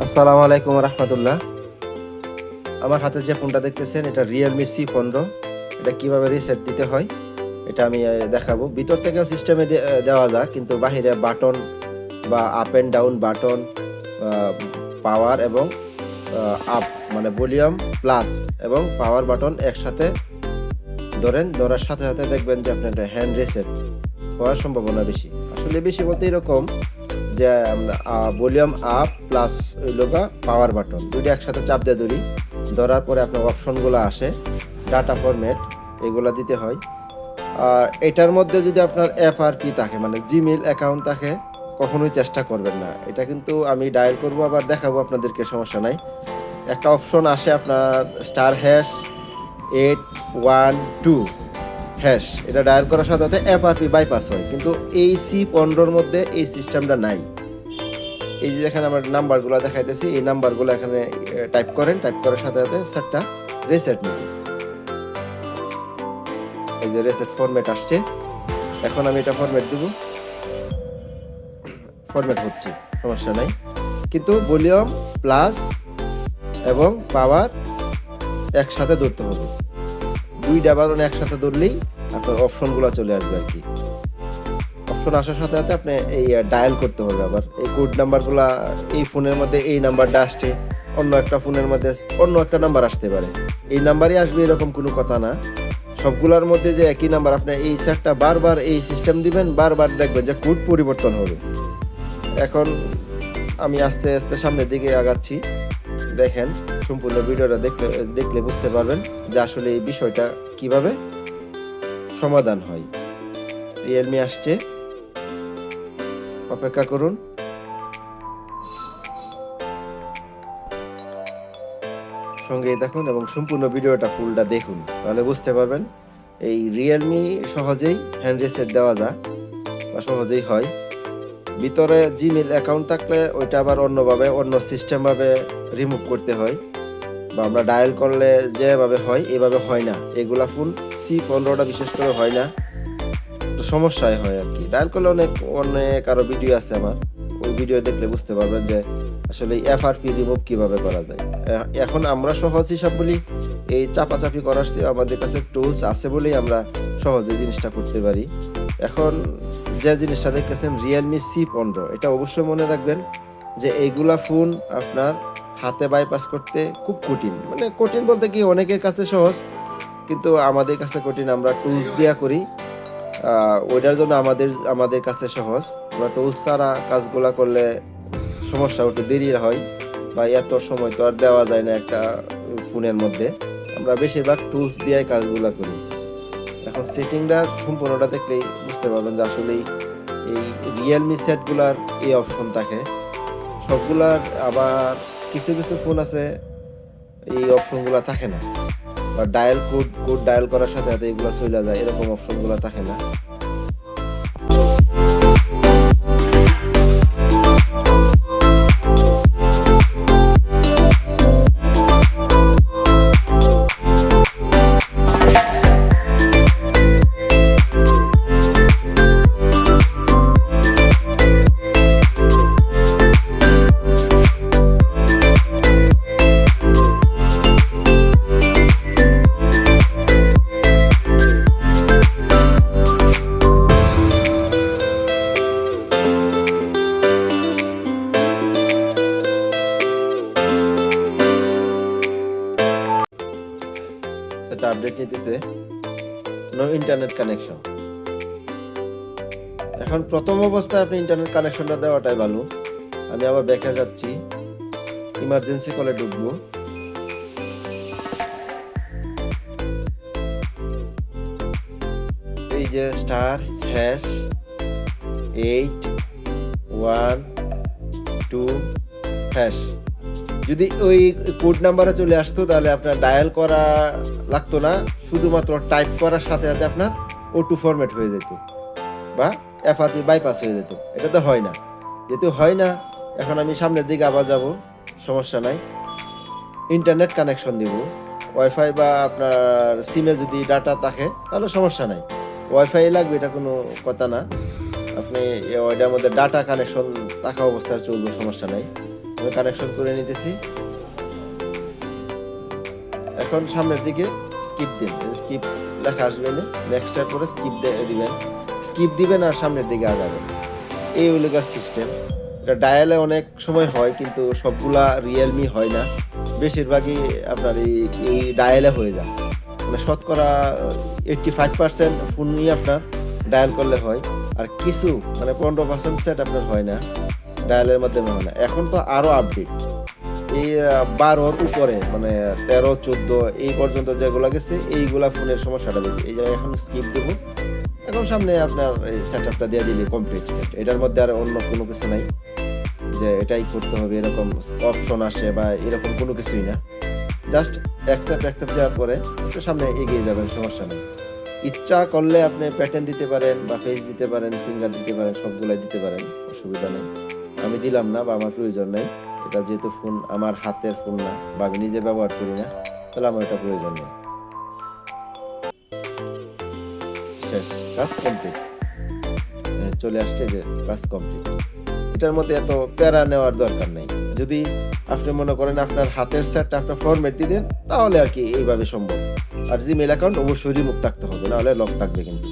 আসসালামু আলাইকুম রহমতুল্লাহ। আমার হাতে যে ফোনটা দেখতেছেন এটা রিয়েলমি C15। এটা কিভাবে রিসেট দিতে হয় এটা আমি দেখাবো। ভিতর থেকেও সিস্টেমে দেওয়া যায়, কিন্তু বাহিরে বাটন বা আপ অ্যান্ড ডাউন বাটন, পাওয়ার এবং আপ মানে ভলিউম প্লাস এবং পাওয়ার বাটন একসাথে ধরার সাথে সাথে দেখবেন যে আপনার হ্যান্ড রিসেট হওয়ার সম্ভাবনা বেশি। আসলে বেশি বলতে এরকম যে ভলিউম আপ প্লাস লোগা পাওয়ার বাটন দুইটা একসাথে চাপ দিয়ে ধরার পরে আপনার অপশনগুলো আসে, ডাটা ফরম্যাট এগুলো দিতে হয়। আর এটার মধ্যে যদি আপনার FRP থাকে মানে জিমেইল অ্যাকাউন্ট থাকে কখনোই চেষ্টা করবেন না। এটা কিন্তু আমি ডায়াল করব আবার দেখাবো আপনাদেরকে, সমস্যা নাই। একটা অপশন আসে আপনার *812#, এটা ডায়াল করার সাথে সাথে FRP বাইপাস হয়, কিন্তু এই C15 মধ্যে এই সিস্টেমটা নাই। এই যে এখানে আমার নাম্বারগুলো দেখাইতেছি, এই নাম্বারগুলো এখানে টাইপ করেন, টাইপ করার সাথে সাথে সেটটা রিসেট নেবে। এই যে রিসেট ফরম্যাট আসছে, এখন আমি এটা ফরম্যাট দিব, ফরম্যাট হচ্ছে, সমস্যা নাই। কিন্তু ভলিউম প্লাস এবং পাওয়ার একসাথে ধরতে হবে, দুইটা বাটন একসাথে ধরলেই আপনার অপশনগুলো চলে আসবে আর কি। অপশন আসার সাথে সাথে আপনি এই ডায়াল করতে হবে। আবার এই কোড নাম্বারগুলা এই ফোনের মধ্যে এই নাম্বারটা আসছে, অন্য একটা ফোনের মধ্যে অন্য একটা নাম্বার আসতে পারে, এই নাম্বারই আসবে এরকম কোনো কথা না। সবগুলোর মধ্যে যে একই নাম্বার, আপনি এই সেটটা বারবার এই সিস্টেম দিবেন, বারবার দেখবেন যে কোড পরিবর্তন হবে। এখন আমি আস্তে আস্তে সামনের দিকে আগাচ্ছি, দেখেন সম্পূর্ণ ভিডিওটা দেখলে বুঝতে পারবেন যে আসলে এই বিষয়টা কিভাবে সমাধান হয়। রিয়েলমি আসছে, অপেক্ষা করুন। সঙ্গেই দেখুন এবং সম্পূর্ণ ভিডিওটা ফুলটা দেখুন, তাহলে বুঝতে পারবেন এই রিয়েলমি সহজেই হ্যান্ড রিসেট দেওয়া যায় বা সহজেই হয়। ভিতরে জিমেইল অ্যাকাউন্ট থাকলে ওইটা আবার অন্যভাবে অন্য সিস্টেমভাবে রিমুভ করতে হয়, বা আমরা ডায়াল করলে যেভাবে হয় এভাবে হয় না। এগুলা ফোন C15টা বিশেষ করে হয় না, তো সমস্যায় হয় আর কি। ডায়াল করলে অনেক অনেক আরো ভিডিও আছে আমার, ওই ভিডিও দেখলে বুঝতে পারবেন যে আসলে FRP রিমুভ কিভাবে করা যায়। এখন আমরা সহজ হিসাব বলি, এই চাপাচাপি করার চেয়ে আমাদের কাছে টুলস আছে বলেই আমরা সহজে জিনিসটা করতে পারি। এখন যে জিনিসটা দেখতেছেন রিয়েলমি C15, এটা অবশ্যই মনে রাখবেন যে এইগুলা ফোন আপনার হাতে বাইপাস করতে খুব কঠিন। মানে কঠিন বলতে কি, অনেকের কাছে সহজ কিন্তু আমাদের কাছে কঠিন। আমরা টুলস দিয়া করি, ওইটার জন্য আমাদের কাছে সহজ। আমরা টুলস ছাড়া কাজগুলা করলে সমস্যা একটু দেরি হয়, বা এত সময় তো আর দেওয়া যায় না একটা ফোনের মধ্যে। আমরা বেশিরভাগ টুলস দিয়ে কাজগুলা করি। এখন সেটিংটা সম্পূর্ণটা দেখলেই বুঝতে পারবেন যে আসলে এই রিয়েলমি সেটগুলার এই অপশন থাকে সবগুলার। আবার কিছু কিছু ফোন আছে এই অপশনগুলো থাকে না, বা ডায়াল কোড ডায়াল করার সাথে সাথে এগুলো চলে যায়, এরকম অপশনগুলো থাকে না। সেটা আপডেট নিতেছে, নো ইন্টারনেট কানেকশন। এখন প্রথম অবস্থায় আপনি ইন্টারনেট কানেকশনটা দেওয়াটাই ভালো। আমি আবার ব্যাকে যাচ্ছি, ইমার্জেন্সি কলে ঢুকবো। এই যে *812#, যদি ওই কোড নাম্বারে চলে আসতো তাহলে আপনার ডায়াল করা লাগতো না, শুধুমাত্র টাইপ করার সাথে সাথে আপনার O2 ফরম্যাট হয়ে যেত বা FRP বাইপাস হয়ে যেত। এটা তো হয় না, যেহেতু হয় না এখন আমি সামনের দিকে আবার যাব, সমস্যা নাই। ইন্টারনেট কানেকশন দিব, ওয়াইফাই বা আপনার সিমে যদি ডাটা থাকে তাহলে সমস্যা নাই, ওয়াইফাই লাগবে এটা কোনো কথা না। আপনি ওইটার মধ্যে ডাটা কানেকশন থাকা অবস্থায় চলবে, সমস্যা নাই। আমি কানেকশন করে নিতেছি। এখন সামনের দিকে স্কিপ দিন, স্কিপ লেখা আসবে না, নেক্সটের পরে স্কিপ দিবেন, স্কিপ দিবেন আর সামনের দিকে আগাবেন। এই হলো সিস্টেম। এটা ডায়ালে অনেক সময় হয়, কিন্তু সবগুলা রিয়েলমি হয় না, বেশিরভাগই আপনার এই ডায়ালে হয়ে যায়। মানে শতকরা 85% ফোনই আপনার ডায়াল করলে হয়, আর কিছু মানে 15% সেট আপনার হয় না, ডায়ালের মাধ্যমে হয় না। এখন তো আরো আপডেট, এই 12-র উপরে মানে 13-14 এই পর্যন্ত যেগুলো গেছে, এইগুলা ফোনের সমস্যাটা বেশি। এই যে এখন স্কিপ দেবো, এখন সামনে আপনার এই সেটআপটা দিয়ে দিলে কমপ্লিট সেট। এটার মধ্যে আর অন্য কোনো কিছু নাই যে এটাই করতে হবে, এরকম অপশন আসে বা এরকম কোনো কিছুই না। জাস্ট অ্যাকসেপ্ট দেওয়ার পরে তো সামনে এগিয়ে যাবেন, সমস্যা নেই। ইচ্ছা করলে আপনি প্যাটার্ন দিতে পারেন বা ফেস দিতে পারেন, ফিঙ্গার দিতে পারেন, সবগুলাই দিতে পারেন, অসুবিধা নেই। আমি দিলাম না বা আমার প্রয়োজন নেই, এটা যেহেতু ফোন আমার হাতের ফোন না বা আমি নিজে ব্যবহার করি না, তাহলে আমার এটা প্রয়োজন নেই। শেষ, কাজ কমপ্লিট। চলে আসছে যে কাজ কমপ্লিট। এটার মধ্যে এত প্যারা নেওয়ার দরকার নেই। যদি আপনি মনে করেন আপনার হাতের সেটটা আপনার ফরম্যাট দিবেন, তাহলে আর কি এইভাবে সম্ভব। আর জিমেইল অ্যাকাউন্ট অবশ্যই রিমুভ থাকতে হবে, নাহলে লক থাকবে কিন্তু।